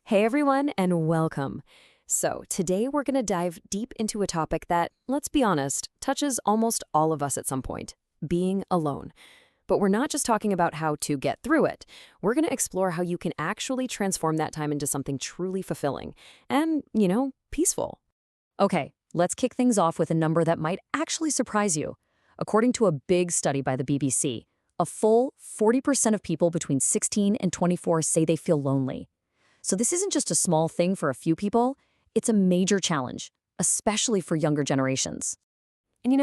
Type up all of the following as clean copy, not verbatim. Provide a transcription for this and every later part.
Hey everyone, and welcome. So, today we're going to dive deep into a topic that, let's be honest, touches almost all of us at some point: being alone. But we're not just talking about how to get through it. We're going to explore how you can actually transform that time into something truly fulfilling and, peaceful. Okay, let's kick things off with a number that might actually surprise you. According to a big study by the BBC, a full 40% of people between 16 and 24 say they feel lonely. So this isn't just a small thing for a few people, it's a major challenge, especially for younger generations. And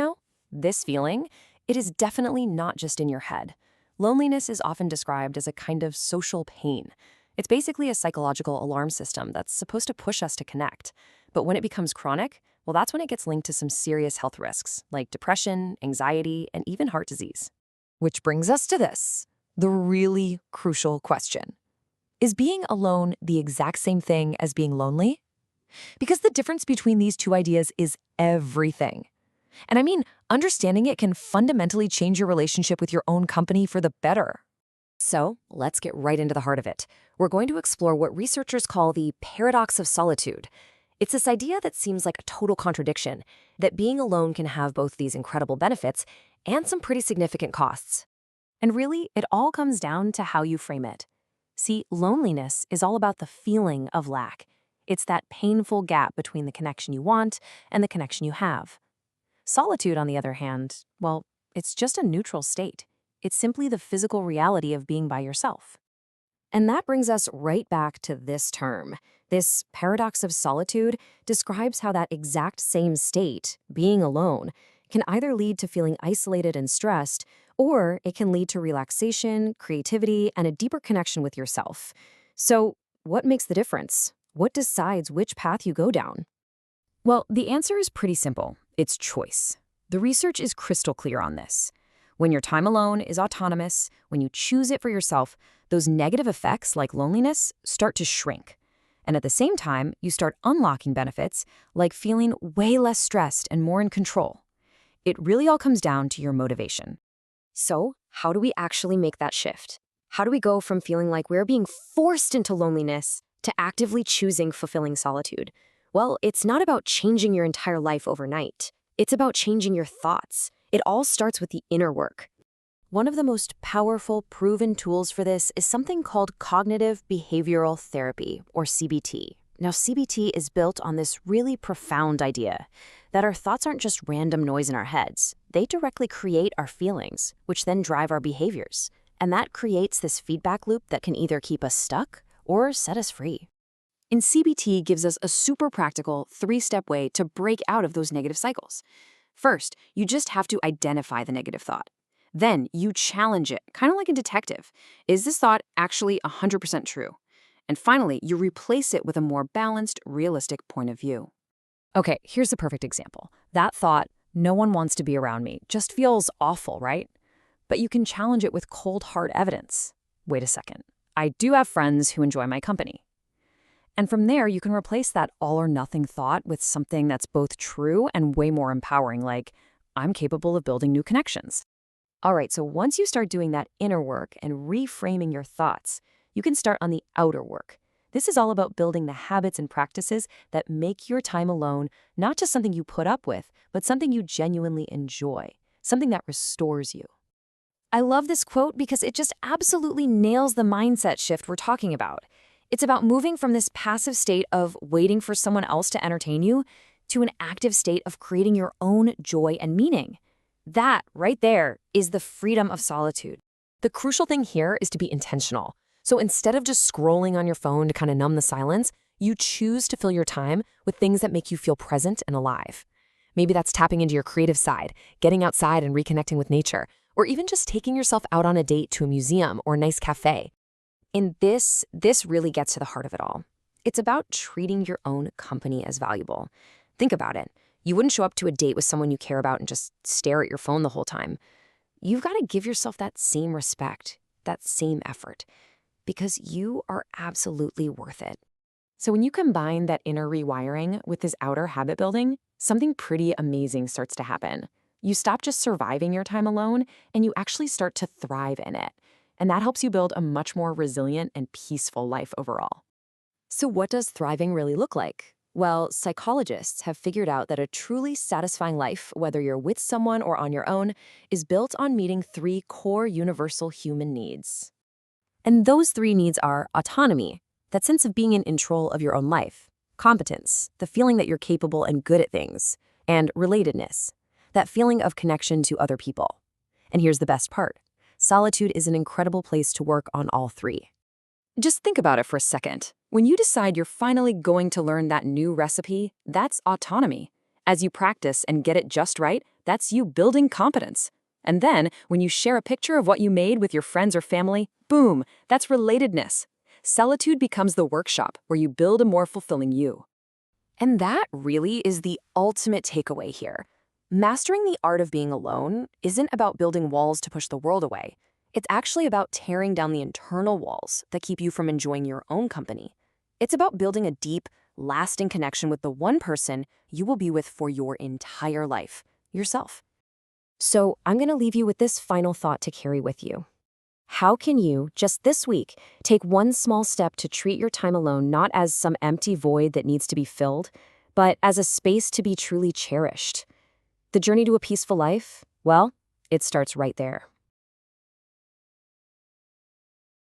this feeling, it is definitely not just in your head. Loneliness is often described as a kind of social pain. It's basically a psychological alarm system that's supposed to push us to connect. But when it becomes chronic, well, that's when it gets linked to some serious health risks, like depression, anxiety, and even heart disease. Which brings us to this, the really crucial question. Is being alone the exact same thing as being lonely? Because the difference between these two ideas is everything. And I mean, understanding it can fundamentally change your relationship with your own company for the better. So, let's get right into the heart of it. We're going to explore what researchers call the paradox of solitude. It's this idea that seems like a total contradiction, that being alone can have both these incredible benefits and some pretty significant costs. And really, it all comes down to how you frame it. See, loneliness is all about the feeling of lack. It's that painful gap between the connection you want and the connection you have. Solitude, on the other hand, well, it's just a neutral state. It's simply the physical reality of being by yourself. And that brings us right back to this term. This paradox of solitude describes how that exact same state, being alone, can either lead to feeling isolated and stressed, or it can lead to relaxation, creativity, and a deeper connection with yourself. So, what makes the difference? What decides which path you go down? Well, the answer is pretty simple. It's choice. The research is crystal clear on this. When your time alone is autonomous, when you choose it for yourself, those negative effects like loneliness start to shrink. And at the same time, you start unlocking benefits like feeling way less stressed and more in control. It really all comes down to your motivation. So, how do we actually make that shift? How do we go from feeling like we're being forced into loneliness to actively choosing fulfilling solitude? Well, it's not about changing your entire life overnight. It's about changing your thoughts. It all starts with the inner work. One of the most powerful, proven tools for this is something called cognitive behavioral therapy, or CBT. Now, CBT is built on this really profound idea that our thoughts aren't just random noise in our heads. They directly create our feelings, which then drive our behaviors. And that creates this feedback loop that can either keep us stuck or set us free. And CBT gives us a super practical 3-step way to break out of those negative cycles. First, you just have to identify the negative thought. Then you challenge it, kind of like a detective. Is this thought actually 100% true? And finally, you replace it with a more balanced, realistic point of view. Okay, here's a perfect example. That thought, no one wants to be around me, just feels awful, right? But you can challenge it with cold, hard evidence. Wait a second. I do have friends who enjoy my company. And from there, you can replace that all or nothing thought with something that's both true and way more empowering, like, I'm capable of building new connections. All right, so once you start doing that inner work and reframing your thoughts, you can start on the outer work. This is all about building the habits and practices that make your time alone not just something you put up with, but something you genuinely enjoy, something that restores you. I love this quote because it just absolutely nails the mindset shift we're talking about. It's about moving from this passive state of waiting for someone else to entertain you to an active state of creating your own joy and meaning. That, right there, is the freedom of solitude. The crucial thing here is to be intentional. So instead of just scrolling on your phone to kind of numb the silence, you choose to fill your time with things that make you feel present and alive. Maybe that's tapping into your creative side, getting outside and reconnecting with nature, or even just taking yourself out on a date to a museum or a nice cafe. And this really gets to the heart of it all. It's about treating your own company as valuable. Think about it. You wouldn't show up to a date with someone you care about and just stare at your phone the whole time. You've got to give yourself that same respect, that same effort, because you are absolutely worth it. So when you combine that inner rewiring with this outer habit building, something pretty amazing starts to happen. You stop just surviving your time alone, and you actually start to thrive in it. And that helps you build a much more resilient and peaceful life overall. So, what does thriving really look like? Well, psychologists have figured out that a truly satisfying life, whether you're with someone or on your own, is built on meeting three core universal human needs. And those three needs are autonomy, that sense of being in control of your own life, competence, the feeling that you're capable and good at things, and relatedness, that feeling of connection to other people. And here's the best part. Solitude is an incredible place to work on all three. Just think about it for a second. When you decide you're finally going to learn that new recipe, that's autonomy. As you practice and get it just right, that's you building competence. And then, when you share a picture of what you made with your friends or family, boom, that's relatedness. Solitude becomes the workshop where you build a more fulfilling you. And that really is the ultimate takeaway here. Mastering the art of being alone isn't about building walls to push the world away. It's actually about tearing down the internal walls that keep you from enjoying your own company. It's about building a deep, lasting connection with the one person you will be with for your entire life, yourself. So I'm going to leave you with this final thought to carry with you. How can you, just this week, take one small step to treat your time alone not as some empty void that needs to be filled, but as a space to be truly cherished? The journey to a peaceful life? Well, it starts right there.